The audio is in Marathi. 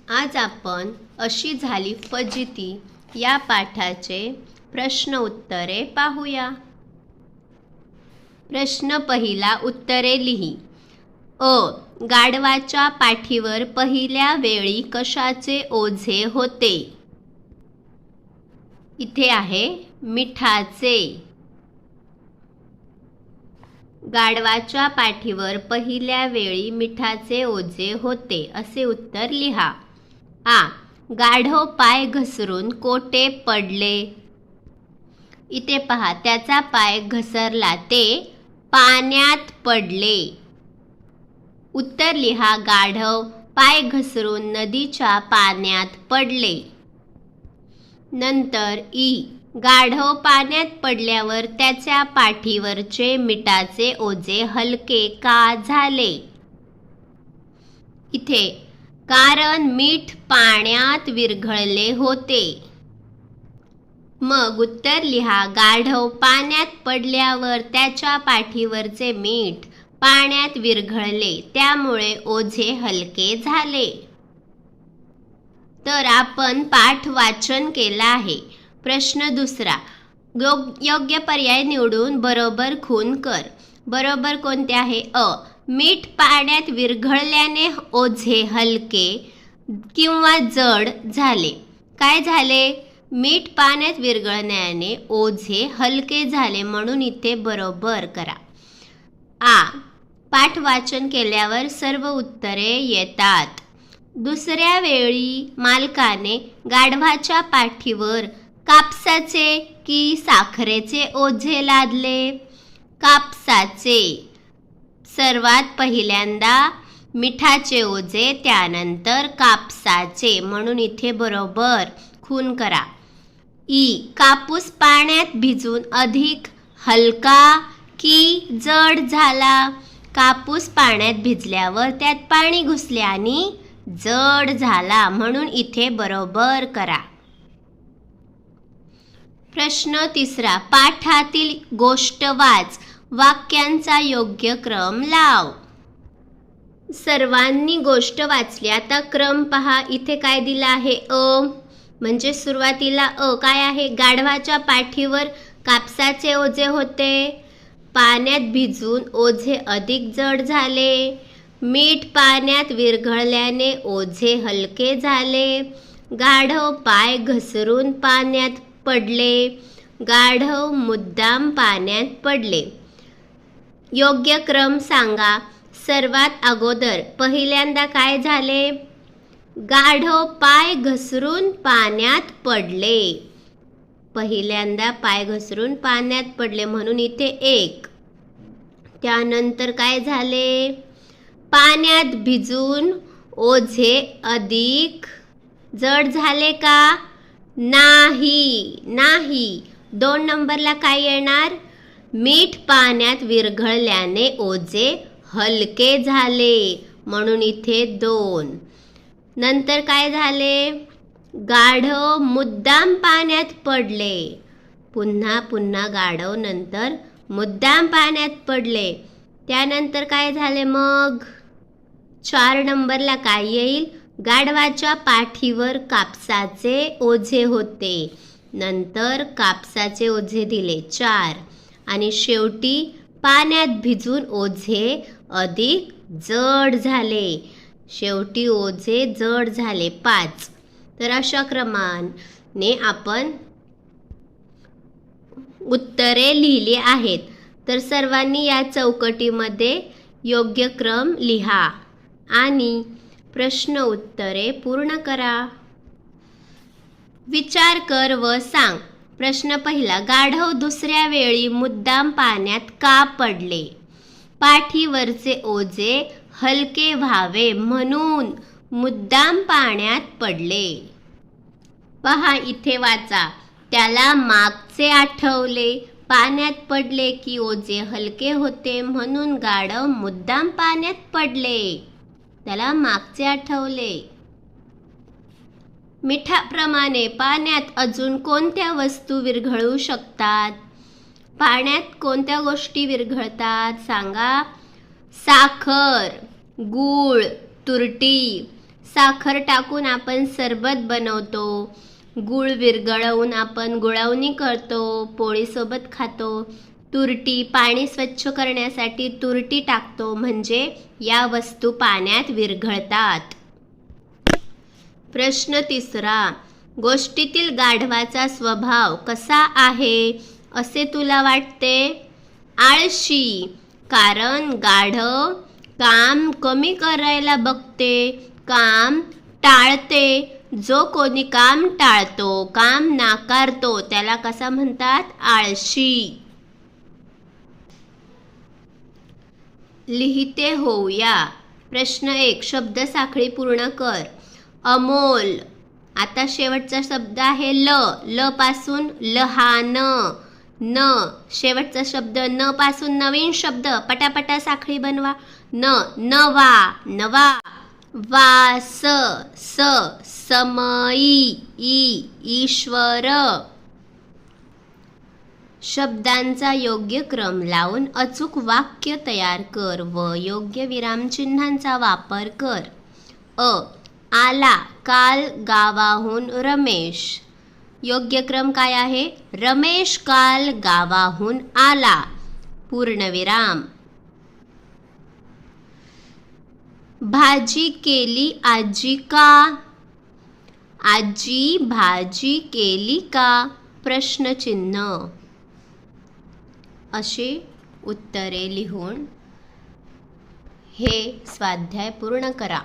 आज आपण अशी झाली फजिती या पाठाचे प्रश्न उत्तरे पाहूया। प्रश्न पहिला, उत्तरे लिही। अ. गाढवाच्या पाठीवर पहिल्या वेळी कशाचे ओझे होते? इथे आहे मिठाचे। गाढवाच्या पाठीवर पहिल्या वेळी मिठाचे ओझे होते असे उत्तर लिहा। आ. गाढव पाय घसरून कोठे पडले? इथे पहा, त्याचा पाय घसरला, ते पाण्यात पडले। उत्तर लिहा, गाढव पाय घसरून नदीच्या पाण्यात पडले। नंतर ई. गाढव पाण्यात पडल्यावर त्याच्या पाठीवरचे मिठाचे ओझे हलके का झाले? इथे कारण मीठ पाण्यात विरघळले होते। मग उत्तर लिहा, गाढव पाण्यात पडल्यावर त्याच्या पाठीवरचे मीठ पाण्यात विरघळले, त्यामुळे ओझे हलके झाले। तर आपण पाठ वाचन केला आहे। प्रश्न दुसरा, योग्य पर्याय निवडून बरोबर खूण कर। बरोबर कोणते आहे? अ. मीठ पाण्यात विरघळल्याने ओझे हलके किंवा जड झाले। काय झाले? मीठ पाण्यात विरघळण्याने ओझे हलके झाले, म्हणून इथे बरोबर करा। आ. पाठ वाचन केल्यावर सर्व उत्तरे येतात। दुसऱ्या वेळी मालकाने गाढवाच्या पाठीवर कापसाचे की साखरेचे ओझे लादले? कापसाचे। सर्वात पहिल्यांदा मिठाचे ओझे, त्यानंतर कापसाचे, म्हणून इथे बरोबर खूण करा। ई. कापूस पाण्यात भिजून अधिक हलका की जड झाला? कापूस पाण्यात भिजल्यावर त्यात पाणी घुसले आणि जड झाला, म्हणून इथे बरोबर करा। प्रश्न तिसरा, पाठातील गोष्ट वाच, वाक्यांचा योग्य क्रम लाव। सर्वांनी गोष्ट वाचली, आता क्रम पहा। इथे काय दिला आहे? अ. म्हणजे सुरुवातीला अ काय आहे? गाढवाच्या पाठीवर कापसाचे ओझे होते, पाण्यात भिजून ओझे अधिक जड झाले, मीठ पाण्यात विरघळल्याने ओझे हलके झाले, गाढव पाय घसरून पाण्यात पडले, गाढव मुद्दाम पाण्यात पडले। योग्य क्रम सांगा। सर्वात अगोदर पहिल्यांदा काय झाले? गाढव पाय घसरून पाण्यात पडले। पहिल्यांदा पाय घसरून पाण्यात पडले, म्हणून इथे 1। त्यानंतर काय झाले? पाण्यात भिजून ओझे अधिक जड झाले का? नाही, नाही। 2 नंबरला काय येणार? मीठ पाण्यात विरघळल्याने ओझे हलके झाले, म्हणून इथे 2। नंतर काय झाले? गाढव मुद्दाम पाण्यात पडले। पुन्हा गाढव नंतर मुद्दाम पाण्यात पडले। त्यानंतर काय झाले? मग 4 नंबरला काय येईल? गाढवाच्या पाठीवर कापसाचे ओझे होते, नंतर कापसाचे ओझे दिले 4, आणि शेवटी पाण्यात भिजून ओझे अधिक जड झाले, शेवटी ओझे जड झाले 5। तर अशा क्रमाने आपण उत्तरे लिहिली आहेत। तर सर्वांनी या चौकटीमध्ये योग्य क्रम लिहा आणि प्रश्न उत्तरे पूर्ण करा। विचार कर व सांग। प्रश्न पहिला, गाढव दुसऱ्या वेळी मुद्दाम पाण्यात का पडले? पाठीवरचे ओझे हलके व्हावे म्हणून मुद्दाम पाण्यात पडले। पहा, इथे वाचा, त्याला मागचे आठवले। पाण्यात पडले की ओझे हलके होते, म्हणून गाढव मुद्दाम पाण्यात पडले, त्याला मागचे आठवले। मिठाप्रमाणे पाण्यात अजून कोणत्या वस्तू विरघळू शकतात? पाण्यात कोणत्या गोष्टी विरघळतात सांगा? साखर, गूळ, तुरटी, साखर टाकून आपण सरबत बनवतो, गूळ विरघळवून आपण गुळवणी करतो, पोळीसोबत खातो, तुरटी पाणी स्वच्छ करण्यासाठी तुरटी टाकतो, म्हणजे या वस्तू पाण्यात विरघळतात. प्रश्न 3. गोष्टीतील गाढवाचा स्वभाव कसा आहे असे तुला वाटते? आळशी, कारण गाढव काम कमी करायला बघते, काम टाळते. जो कोणी काम टाळतो, काम नाकारतो, त्याला कसा म्हणतात? आळशी. लिहिते होऊया. प्रश्न 1. शब्दसाखळी पूर्ण कर. अमोल. आता शेवटचा शब्द आहे ल. ल पासून लहान. न. शेवटचा शब्द न पासून नवीन शब्द. पटापटा साखळी बनवा. नवा. नवा. वास. स. समई. ईश्वर. शब्दांचा योग्य क्रम लावून अचूक वाक्य तयार कर व योग्य विरामचिन्हांचा वापर कर. आला काल गावाहून रमेश. योग्य क्रम काय आहे? रमेश काल गावाहून आला. पूर्णविराम. भाजी केली आजी का? आजी भाजी केली का? प्रश्नचिन्ह. अशी उत्तरे लिहून हे स्वाध्याय पूर्ण करा.